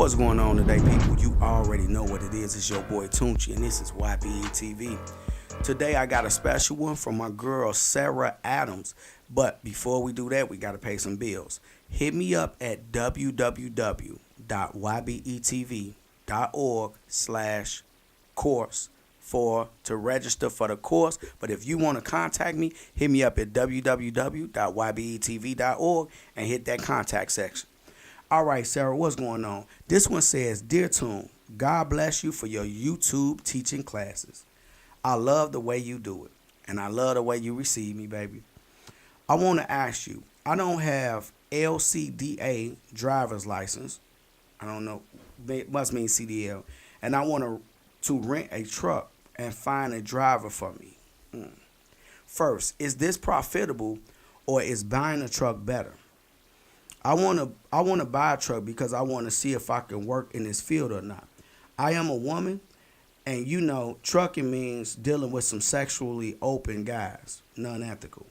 What's going on today, people? You already know what it is. It's your boy Toon, and this is YBE TV. Today I got a special one from my girl Sarah Addams. But before we do that, we got to pay some bills. Hit me up at www.ybetv.org/course to register for the course. But if you want to contact me, hit me up at www.ybetv.org and hit that contact section. All right, Sarah, what's going on? This one says, Dear Toon, God bless you for your YouTube teaching classes. I love the way you do it, and I love the way you receive me, baby. I want to ask you, I don't have LCDA driver's license. I don't know. It must mean CDL. And I want to rent a truck and find a driver for me. First, is this profitable or is buying a truck better? I want to buy a truck because I want to see if I can work in this field or not. I am a woman, and you know, trucking means dealing with some sexually open guys, non-ethical.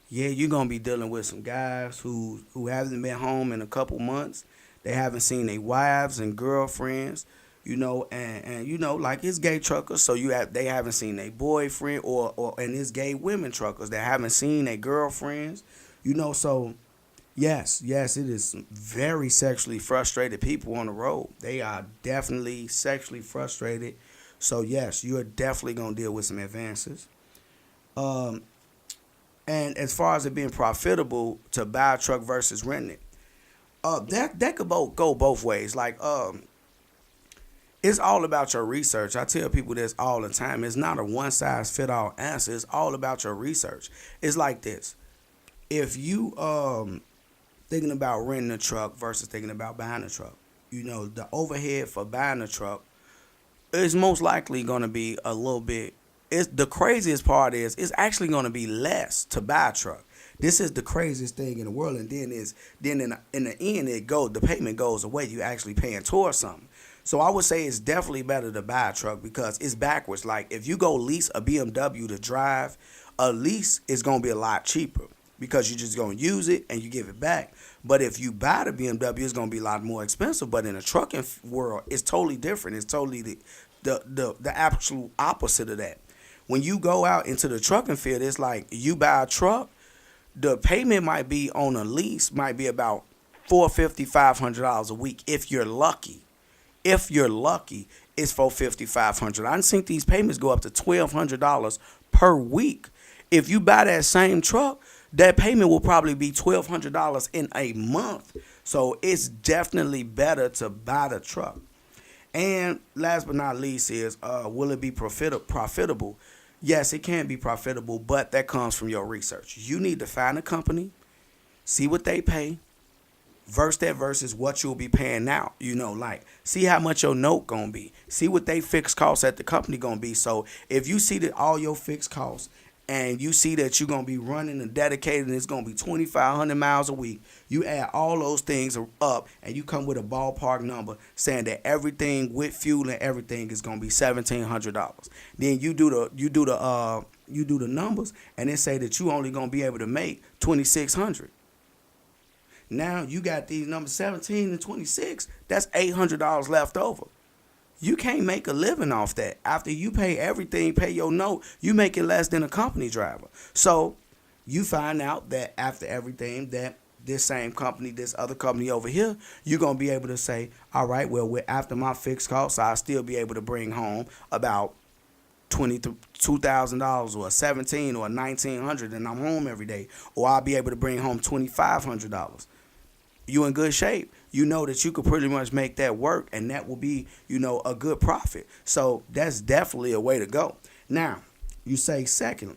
Yeah, you're going to be dealing with some guys who haven't been home in a couple months. They haven't seen their wives and girlfriends, you know, and you know, like it's gay truckers, so they haven't seen their boyfriend, and it's gay women truckers that haven't seen their girlfriends, you know, so yes, it is very sexually frustrated people on the road. They are definitely sexually frustrated. So yes, you're definitely gonna deal with some advances. And as far as it being profitable to buy a truck versus renting it, that could go both ways. Like it's all about your research. I tell people this all the time. It's not a one size fit all answer. It's all about your research. It's like this: if you thinking about renting a truck versus thinking about buying a truck, you know, the overhead for buying a truck is most likely going to be a little bit. The craziest part is it's actually going to be less to buy a truck. This is the craziest thing in the world, and then in the end the payment goes away. You actually paying towards something. So I would say it's definitely better to buy a truck because it's backwards. Like if you go lease a BMW to drive, a lease is going to be a lot cheaper, because you're just going to use it and you give it back. But if you buy the BMW, it's going to be a lot more expensive. But in the trucking world, it's totally different. It's totally the absolute opposite of that. When you go out into the trucking field, it's like you buy a truck, the payment might be on a lease, might be about $450, $500 a week if you're lucky. If you're lucky, it's $450, $500. I've seen these payments go up to $1,200 per week. If you buy that same truck, that payment will probably be $1,200 in a month. So it's definitely better to buy the truck. And last but not least is, will it be profitable? Yes, it can be profitable, but that comes from your research. You need to find a company, see what they pay, versus what you'll be paying now. You know, like see how much your note gonna be. See what they fixed costs at the company gonna be. So if you see that all your fixed costs, and you see that you're going to be running and dedicated and it's going to be 2,500 miles a week, you add all those things up and you come with a ballpark number saying that everything with fuel and everything is going to be $1,700. Then you do the numbers and they say that you only going to be able to make $2,600. Now you got these numbers 17 and 26. That's $800 left over. You can't make a living off that. After you pay everything, pay your note, you making less than a company driver. So you find out that after everything, that this same company, this other company over here, you're going to be able to say, all right, well, after my fixed costs, I'll still be able to bring home about $22,000 or $1,700 or $1,900, and I'm home every day. Or I'll be able to bring home $2,500. You in good shape. You know that you could pretty much make that work, and that will be, you know, a good profit. So that's definitely a way to go. Now, you say, second,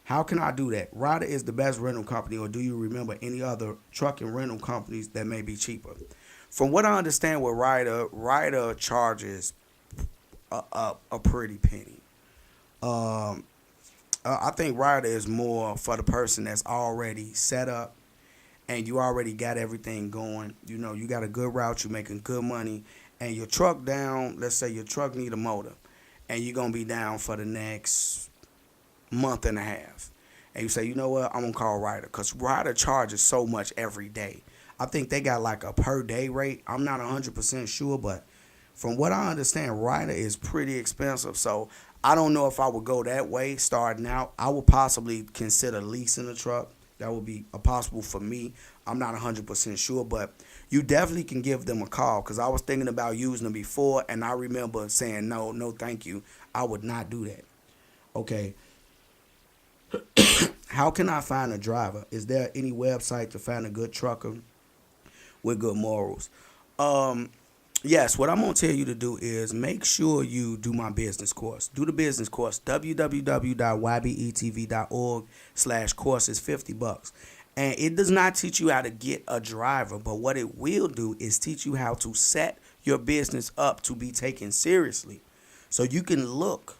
how can I do that? Ryder is the best rental company, or do you remember any other trucking rental companies that may be cheaper? From what I understand with Ryder charges a pretty penny. I think Ryder is more for the person that's already set up, and you already got everything going. You know, you got a good route, you're making good money, and your truck down, let's say your truck need a motor, and you're going to be down for the next month and a half. And you say, you know what, I'm going to call Ryder, because Ryder charges so much every day. I think they got like a per day rate. I'm not 100% sure, but from what I understand, Ryder is pretty expensive. So I don't know if I would go that way starting out. I would possibly consider leasing a truck. That would be possible for me. I'm not 100% sure, but you definitely can give them a call, because I was thinking about using them before, and I remember saying, no, thank you. I would not do that. Okay. How can I find a driver? Is there any website to find a good trucker with good morals? Yes, what I'm going to tell you to do is make sure you do my business course. Do the business course, www.ybetv.org/course is $50. And it does not teach you how to get a driver, but what it will do is teach you how to set your business up to be taken seriously. So you can look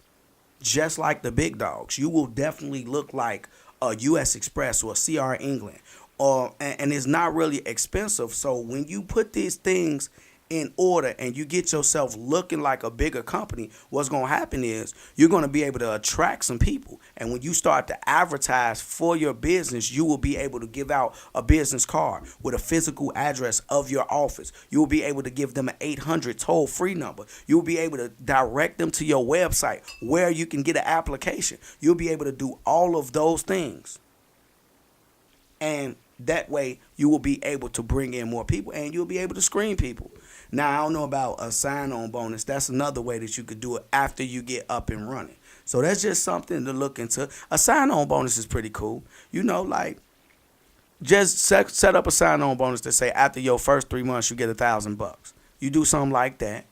just like the big dogs. You will definitely look like a U.S. Express or CR England. And it's not really expensive. So when you put these things in order and you get yourself looking like a bigger company, what's going to happen is you're going to be able to attract some people. And when you start to advertise for your business, you will be able to give out a business card with a physical address of your office. You will be able to give them an 800 toll-free number. You will be able to direct them to your website where you can get an application. You'll be able to do all of those things. And that way you will be able to bring in more people, and you'll be able to screen people. Now, I don't know about a sign-on bonus. That's another way that you could do it after you get up and running. So that's just something to look into. A sign-on bonus is pretty cool. You know, like, just set up a sign-on bonus to say after your first 3 months you get $1,000. You do something like that,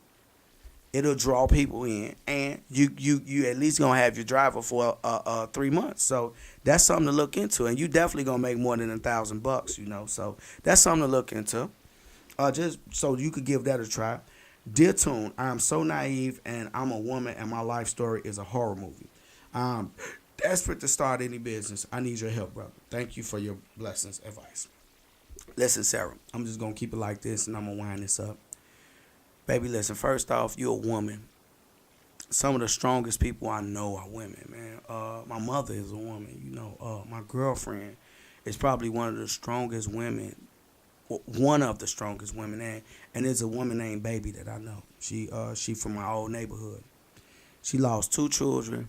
it'll draw people in, and you at least gonna have your driver for 3 months. So that's something to look into, and you definitely gonna make more than $1,000. You know, so that's something to look into. Just so you could give that a try. Dear Toon, I am so naive, and I'm a woman, and my life story is a horror movie. I'm desperate to start any business. I need your help, brother. Thank you for your blessings, advice. Listen, Sarah, I'm just gonna keep it like this, and I'm gonna wind this up. Baby, listen, first off, you're a woman. Some of the strongest people I know are women, man. My mother is a woman, you know. My girlfriend is probably one of the strongest women, and it's a woman named Baby that I know. She from my old neighborhood. She lost 2 children.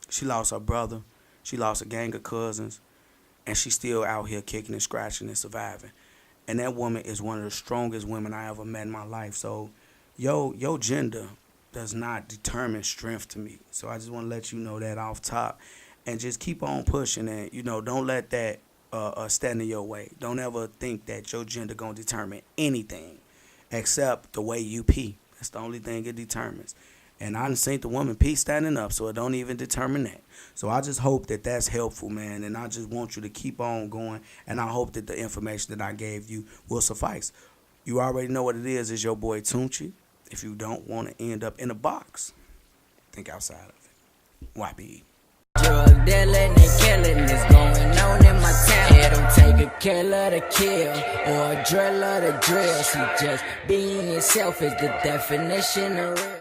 She lost her brother. She lost a gang of cousins, and she's still out here kicking and scratching and surviving. And that woman is one of the strongest women I ever met in my life. So your gender does not determine strength to me. So I just want to let you know that off top, and just keep on pushing, and you know, don't let that stand in your way. Don't ever think that your gender gonna determine anything except the way you pee. That's the only thing it determines. And I done seen the woman pee standing up, so it don't even determine that. So I just hope that that's helpful, man, and I just want you to keep on going, and I hope that the information that I gave you will suffice. You already know what it is. It's your boy Toonchi. If you don't want to end up in a box, think outside of it. YBE. Drug dealing and killing is going on in my town. It don't take a killer to kill or a driller to drill. See, just being yourself is the definition of real.